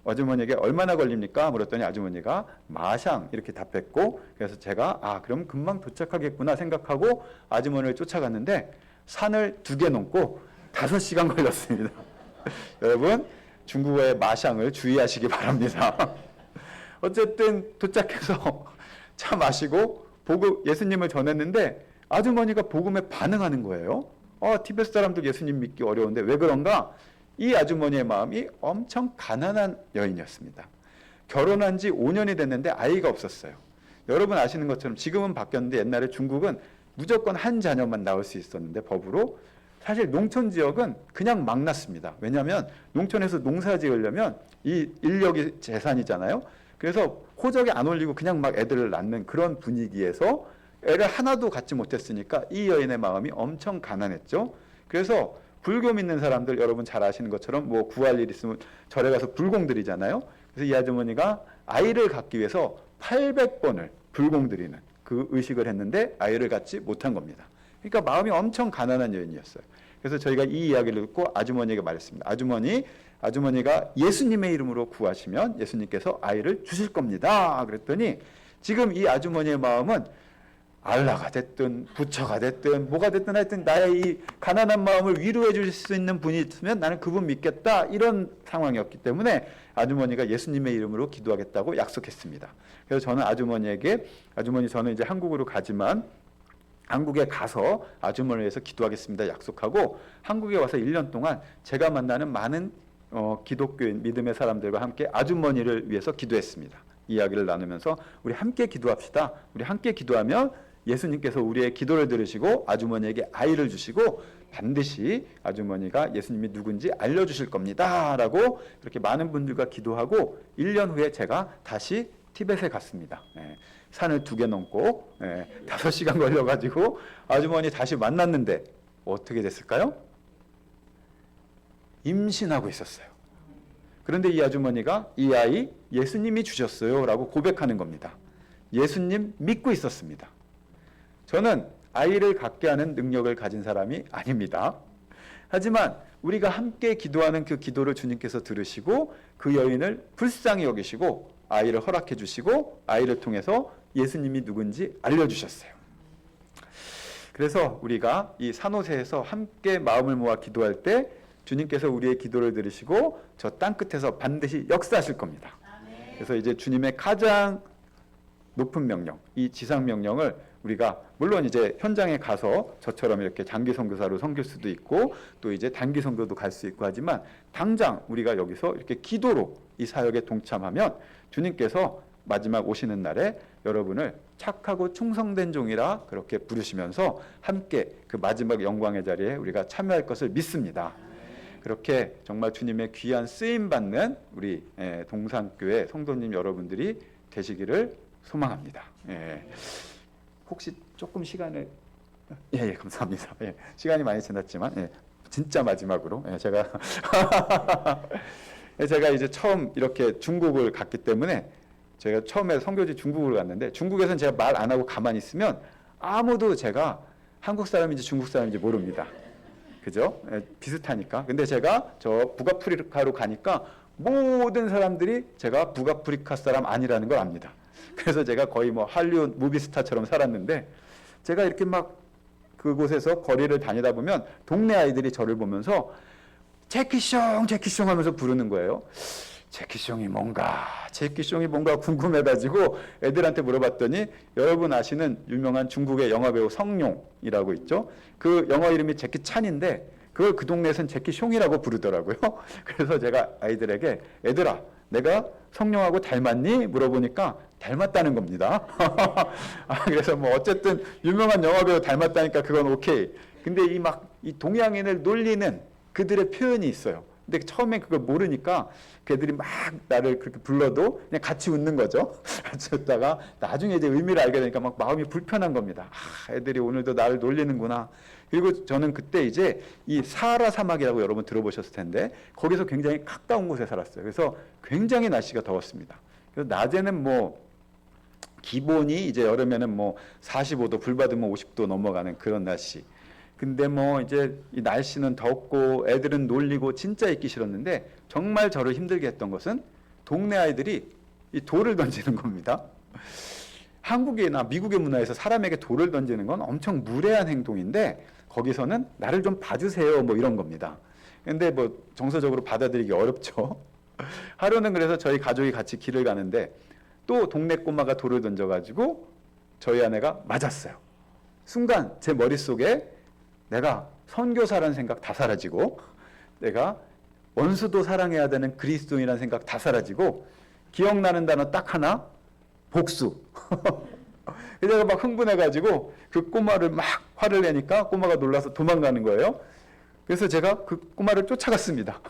아주머니에게 얼마나 걸립니까? 물었더니 아주머니가 마샹 이렇게 답했고 그래서 제가 그럼 금방 도착하겠구나 생각하고 아주머니를 쫓아갔는데 산을 2개 넘고 5시간 걸렸습니다. 여러분 중국어의 마샹을 주의하시기 바랍니다. 어쨌든 도착해서 차 마시고 예수님을 전했는데 아주머니가 복음에 반응하는 거예요. 티베트 사람들 예수님 믿기 어려운데 왜 그런가? 이 아주머니의 마음이 엄청 가난한 여인이었습니다. 결혼한 지 5년이 됐는데 아이가 없었어요. 여러분 아시는 것처럼 지금은 바뀌었는데 옛날에 중국은 무조건 한 자녀만 낳을 수 있었는데 법으로 사실 농촌 지역은 그냥 막 낳습니다. 왜냐하면 농촌에서 농사 지으려면 이 인력이 재산이잖아요. 그래서 호적에 안 올리고 그냥 막 애들을 낳는 그런 분위기에서 애를 하나도 갖지 못했으니까 이 여인의 마음이 엄청 가난했죠. 그래서 불교 믿는 사람들 여러분 잘 아시는 것처럼 뭐 구할 일 있으면 절에 가서 불공 드리잖아요. 그래서 이 아주머니가 아이를 갖기 위해서 800번을 불공 드리는 그 의식을 했는데 아이를 갖지 못한 겁니다. 그러니까 마음이 엄청 가난한 여인이었어요. 그래서 저희가 이 이야기를 듣고 아주머니에게 말했습니다. 아주머니가 예수님의 이름으로 구하시면 예수님께서 아이를 주실 겁니다. 그랬더니 지금 이 아주머니의 마음은 알라가 됐든 부처가 됐든 뭐가 됐든 하여튼 나의 이 가난한 마음을 위로해 주실 수 있는 분이 있으면 나는 그분 믿겠다 이런 상황이었기 때문에 아주머니가 예수님의 이름으로 기도하겠다고 약속했습니다. 그래서 저는 아주머니에게 저는 이제 한국으로 가지만 한국에 가서 아주머니를 위해서 기도하겠습니다 약속하고 한국에 와서 1년 동안 제가 만나는 많은 기독교인 믿음의 사람들과 함께 아주머니를 위해서 기도했습니다. 이야기를 나누면서 우리 함께 기도합시다. 우리 함께 기도하면 예수님께서 우리의 기도를 들으시고 아주머니에게 아이를 주시고 반드시 아주머니가 예수님이 누군지 알려주실 겁니다. 라고 이렇게 많은 분들과 기도하고 1년 후에 제가 다시 티벳에 갔습니다. 산을 2개 넘고 5시간 걸려가지고 아주머니 다시 만났는데 어떻게 됐을까요? 임신하고 있었어요. 그런데 이 아주머니가 이 아이 예수님이 주셨어요 라고 고백하는 겁니다. 예수님 믿고 있었습니다. 저는 아이를 갖게 하는 능력을 가진 사람이 아닙니다. 하지만 우리가 함께 기도하는 그 기도를 주님께서 들으시고 그 여인을 불쌍히 여기시고 아이를 허락해 주시고 아이를 통해서 예수님이 누군지 알려주셨어요. 그래서 우리가 이 산호세에서 함께 마음을 모아 기도할 때 주님께서 우리의 기도를 들으시고 저 땅끝에서 반드시 역사하실 겁니다. 그래서 이제 주님의 가장 높은 명령, 이 지상 명령을 우리가 물론 이제 현장에 가서 저처럼 이렇게 장기 선교사로 섬길 수도 있고 또 이제 단기 선교도 갈 수 있고 하지만 당장 우리가 여기서 이렇게 기도로 이 사역에 동참하면 주님께서 마지막 오시는 날에 여러분을 착하고 충성된 종이라 그렇게 부르시면서 함께 그 마지막 영광의 자리에 우리가 참여할 것을 믿습니다. 그렇게 정말 주님의 귀한 쓰임 받는 우리 동산교회 성도님 여러분들이 되시기를 소망합니다. 혹시 조금 시간을 감사합니다. 시간이 많이 지났지만 진짜 마지막으로 제가 이제 처음 이렇게 중국을 갔기 때문에 제가 처음에 선교지 중국을 갔는데 중국에서는 제가 말 안 하고 가만히 있으면 아무도 제가 한국 사람인지 중국 사람인지 모릅니다. 그죠? 비슷하니까. 근데 제가 저 북아프리카로 가니까 모든 사람들이 제가 북아프리카 사람 아니라는 걸 압니다. 그래서 제가 거의 뭐 할리우드 무비스타처럼 살았는데 제가 이렇게 막 그곳에서 거리를 다니다 보면 동네 아이들이 저를 보면서 제키숑 제키숑 하면서 부르는 거예요. 제키숑이 뭔가 궁금해가지고 애들한테 물어봤더니 여러분 아시는 유명한 중국의 영화배우 성룡이라고 있죠. 그 영화 이름이 제키 찬인데 그걸 그 동네에서는 제키숑이라고 부르더라고요. 그래서 제가 아이들에게 애들아 내가 성령하고 닮았니? 물어보니까 닮았다는 겁니다. 그래서 뭐 어쨌든 유명한 영화배우 닮았다니까 그건 오케이. 근데 이 동양인을 놀리는 그들의 표현이 있어요. 근데 처음에 그걸 모르니까 걔들이 막 나를 그렇게 불러도 그냥 같이 웃는 거죠. 같이 웃다가 나중에 이제 의미를 알게 되니까 막 마음이 불편한 겁니다. 애들이 오늘도 나를 놀리는구나. 그리고 저는 그때 이제 이 사하라 사막이라고 여러분 들어보셨을 텐데 거기서 굉장히 가까운 곳에 살았어요. 그래서 굉장히 날씨가 더웠습니다. 그래서 낮에는 뭐 기본이 이제 여름에는 뭐 45도 불 받으면 50도 넘어가는 그런 날씨. 근데 뭐 이제 이 날씨는 덥고 애들은 놀리고 진짜 있기 싫었는데 정말 저를 힘들게 했던 것은 동네 아이들이 이 돌을 던지는 겁니다. 한국이나 미국의 문화에서 사람에게 돌을 던지는 건 엄청 무례한 행동인데 거기서는 나를 좀 봐주세요 뭐 이런 겁니다. 근데 뭐 정서적으로 받아들이기 어렵죠. 하루는 그래서 저희 가족이 같이 길을 가는데 또 동네 꼬마가 돌을 던져가지고 저희 아내가 맞았어요. 순간 제 머릿속에 내가 선교사라는 생각 다 사라지고 내가 원수도 사랑해야 되는 그리스도인이라는 생각 다 사라지고 기억나는 단어 딱 하나 복수. 그래서 제가 막 흥분해가지고 그 꼬마를 막 화를 내니까 꼬마가 놀라서 도망가는 거예요. 그래서 제가 그 꼬마를 쫓아갔습니다.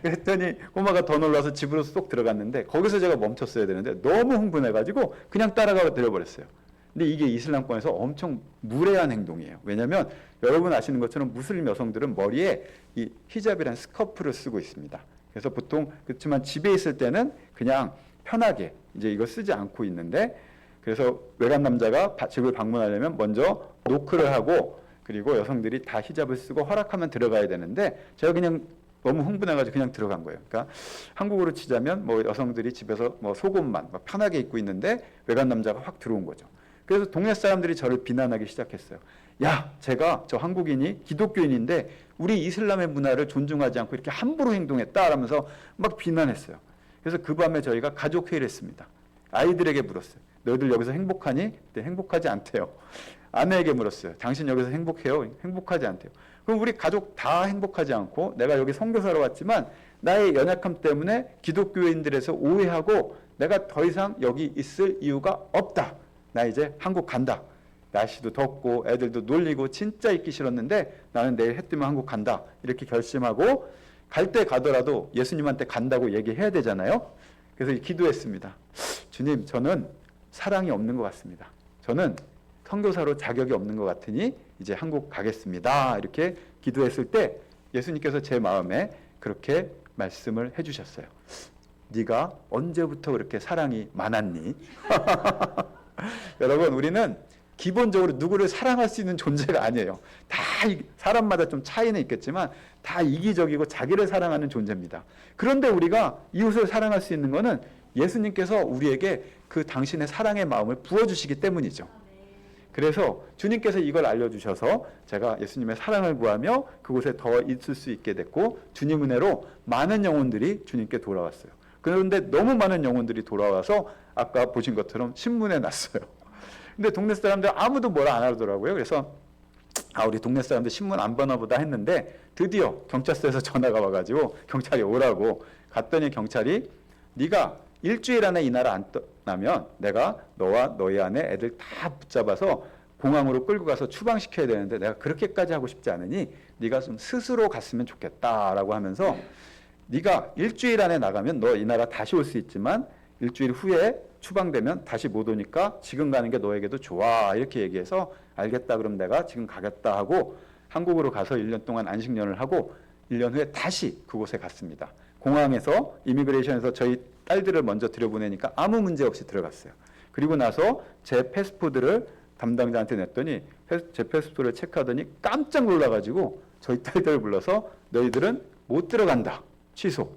그랬더니 꼬마가 더 놀라서 집으로 쏙 들어갔는데 거기서 제가 멈췄어야 되는데 너무 흥분해가지고 그냥 따라가 버렸어요. 근데 이게 이슬람권에서 엄청 무례한 행동이에요. 왜냐하면 여러분 아시는 것처럼 무슬림 여성들은 머리에 이 히잡이라는 스커프를 쓰고 있습니다. 그래서 보통 그렇지만 집에 있을 때는 그냥 편하게 이제 이거 쓰지 않고 있는데 그래서 외간 남자가 집을 방문하려면 먼저 노크를 하고 그리고 여성들이 다 히잡을 쓰고 허락하면 들어가야 되는데 제가 그냥 너무 흥분해가지고 그냥 들어간 거예요. 그러니까 한국으로 치자면 뭐 여성들이 집에서 뭐 속옷만 편하게 입고 있는데 외간 남자가 확 들어온 거죠. 그래서 동네 사람들이 저를 비난하기 시작했어요. 야, 제가 저 한국인이 기독교인인데 우리 이슬람의 문화를 존중하지 않고 이렇게 함부로 행동했다 라면서 막 비난했어요. 그래서 그 밤에 저희가 가족 회의를 했습니다. 아이들에게 물었어요. 너희들 여기서 행복하니? 그때 행복하지 않대요. 아내에게 물었어요. 당신 여기서 행복해요? 행복하지 않대요. 그럼 우리 가족 다 행복하지 않고 내가 여기 선교사로 왔지만 나의 연약함 때문에 기독교인들에서 오해하고 내가 더 이상 여기 있을 이유가 없다. 나 이제 한국 간다. 날씨도 덥고 애들도 놀리고 진짜 있기 싫었는데 나는 내일 해 뜨면 한국 간다. 이렇게 결심하고 갈 때 가더라도 예수님한테 간다고 얘기해야 되잖아요. 그래서 기도했습니다. 주님, 저는 사랑이 없는 것 같습니다. 저는 선교사로 자격이 없는 것 같으니 이제 한국 가겠습니다. 이렇게 기도했을 때 예수님께서 제 마음에 그렇게 말씀을 해주셨어요. 네가 언제부터 그렇게 사랑이 많았니? 여러분, 우리는 기본적으로 누구를 사랑할 수 있는 존재가 아니에요. 다 사람마다 좀 차이는 있겠지만 다 이기적이고 자기를 사랑하는 존재입니다. 그런데 우리가 이웃을 사랑할 수 있는 것은 예수님께서 우리에게 그 당신의 사랑의 마음을 부어주시기 때문이죠. 그래서 주님께서 이걸 알려주셔서 제가 예수님의 사랑을 구하며 그곳에 더 있을 수 있게 됐고 주님 은혜로 많은 영혼들이 주님께 돌아왔어요. 그런데 너무 많은 영혼들이 돌아와서 아까 보신 것처럼 신문에 났어요. 근데 동네 사람들 아무도 뭐라 안 하더라고요. 그래서 우리 동네 사람들 신문 안 보나 보다 했는데 드디어 경찰서에서 전화가 와가지고 경찰이 오라고 갔더니 경찰이 네가 일주일 안에 이 나라 안 떠나면 내가 너와 너희 아내 애들 다 붙잡아서 공항으로 끌고 가서 추방시켜야 되는데 내가 그렇게까지 하고 싶지 않으니 네가 좀 스스로 갔으면 좋겠다라고 하면서 네가 일주일 안에 나가면 너 이 나라 다시 올 수 있지만 일주일 후에 추방되면 다시 못 오니까 지금 가는 게 너에게도 좋아 이렇게 얘기해서 알겠다 그럼 내가 지금 가겠다 하고 한국으로 가서 1년 동안 안식년을 하고 1년 후에 다시 그곳에 갔습니다. 공항에서 이미그레이션에서 저희 딸들을 먼저 들여보내니까 아무 문제 없이 들어갔어요. 그리고 나서 제 패스포드를 담당자한테 냈더니 제 패스포드를 체크하더니 깜짝 놀라가지고 저희 딸들을 불러서 너희들은 못 들어간다. 취소.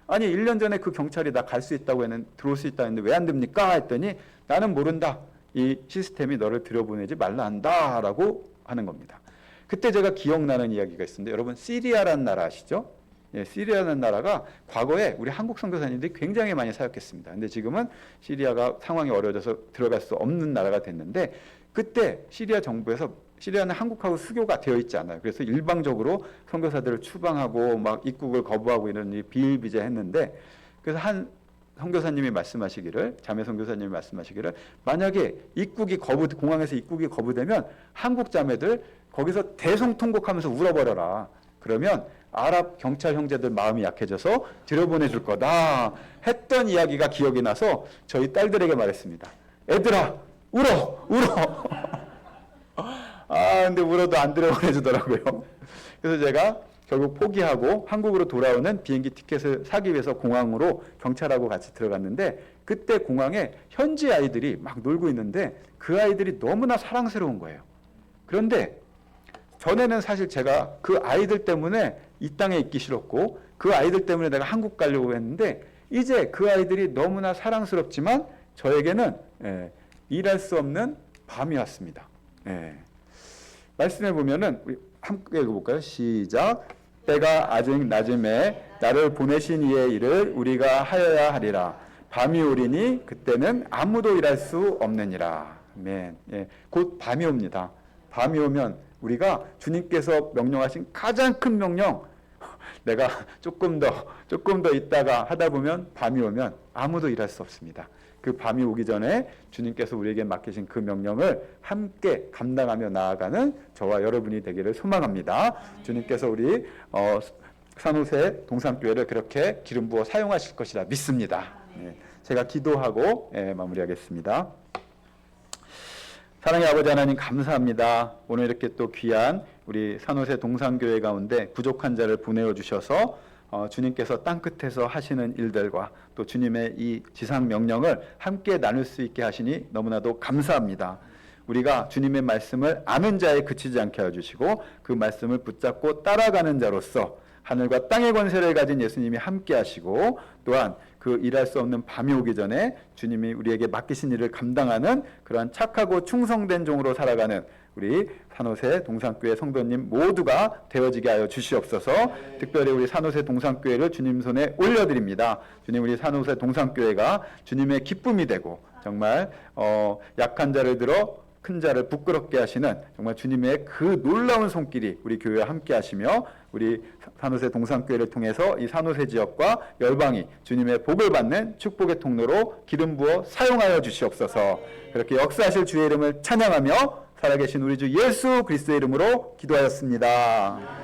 아니 1년 전에 그 경찰이 나 갈 수 있다고 했는데 들어올 수 있다 했는데 왜 안 됩니까? 했더니 나는 모른다. 이 시스템이 너를 들여보내지 말라 한다 라고 하는 겁니다. 그때 제가 기억나는 이야기가 있습니다. 여러분 시리아라는 나라 아시죠? 예, 시리아라는 나라가 과거에 우리 한국 선교사님들이 굉장히 많이 사역했습니다. 근데 지금은 시리아가 상황이 어려워져서 들어갈 수 없는 나라가 됐는데 그때 시리아 정부에서 시리아는 한국하고 수교가 되어 있지 않아요. 그래서 일방적으로 선교사들을 추방하고 막 입국을 거부하고 이런 일이 비일비재했는데, 그래서 한 선교사님이 말씀하시기를, 자매 선교사님이 말씀하시기를, 만약에 공항에서 입국이 거부되면 한국 자매들 거기서 대성통곡하면서 울어버려라. 그러면 아랍 경찰 형제들 마음이 약해져서 들여보내줄 거다 했던 이야기가 기억이 나서 저희 딸들에게 말했습니다. 애들아, 울어! 근데 울어도 안 들여보내주더라고요. 그래서 제가 결국 포기하고 한국으로 돌아오는 비행기 티켓을 사기 위해서 공항으로 경찰하고 같이 들어갔는데, 그때 공항에 현지 아이들이 막 놀고 있는데 그 아이들이 너무나 사랑스러운 거예요. 그런데 전에는 사실 제가 그 아이들 때문에 이 땅에 있기 싫었고, 그 아이들 때문에 내가 한국 가려고 했는데, 이제 그 아이들이 너무나 사랑스럽지만 저에게는 일할 수 없는 밤이 왔습니다. 말씀해 보면은 우리 함께 읽어볼까요? 시작. 때가 아직 낮음에 나를 보내신 이의 일을 우리가 하여야 하리라. 밤이 오리니 그때는 아무도 일할 수 없느니라. 아멘. 곧 밤이 옵니다. 밤이 오면 우리가 주님께서 명령하신 가장 큰 명령, 내가 조금 더 있다가 하다 보면 밤이 오면 아무도 일할 수 없습니다. 그 밤이 오기 전에 주님께서 우리에게 맡기신 그 명령을 함께 감당하며 나아가는 저와 여러분이 되기를 소망합니다. 주님께서 우리 산호세 동산교회를 그렇게 기름 부어 사용하실 것이라 믿습니다. 제가 기도하고 마무리하겠습니다. 사랑의 아버지 하나님, 감사합니다. 오늘 이렇게 또 귀한 우리 산호세 동산교회 가운데 부족한 자를 보내어 주셔서 주님께서 땅끝에서 하시는 일들과 또 주님의 이 지상 명령을 함께 나눌 수 있게 하시니 너무나도 감사합니다. 우리가 주님의 말씀을 아는 자에 그치지 않게 해주시고 그 말씀을 붙잡고 따라가는 자로서 하늘과 땅의 권세를 가진 예수님이 함께 하시고, 또한 그 일할 수 없는 밤이 오기 전에 주님이 우리에게 맡기신 일을 감당하는 그러한 착하고 충성된 종으로 살아가는 우리 산호세 동산교회 성도님 모두가 되어지게 하여 주시옵소서. 특별히 우리 산호세 동산교회를 주님 손에 올려드립니다. 주님, 우리 산호세 동산교회가 주님의 기쁨이 되고 정말 약한 자를 들어 큰 자를 부끄럽게 하시는 정말 주님의 그 놀라운 손길이 우리 교회와 함께 하시며, 우리 산호세 동산교회를 통해서 이 산호세 지역과 열방이 주님의 복을 받는 축복의 통로로 기름 부어 사용하여 주시옵소서. 그렇게 역사하실 주의 이름을 찬양하며 살아계신 우리 주 예수 그리스도의 이름으로 기도하였습니다.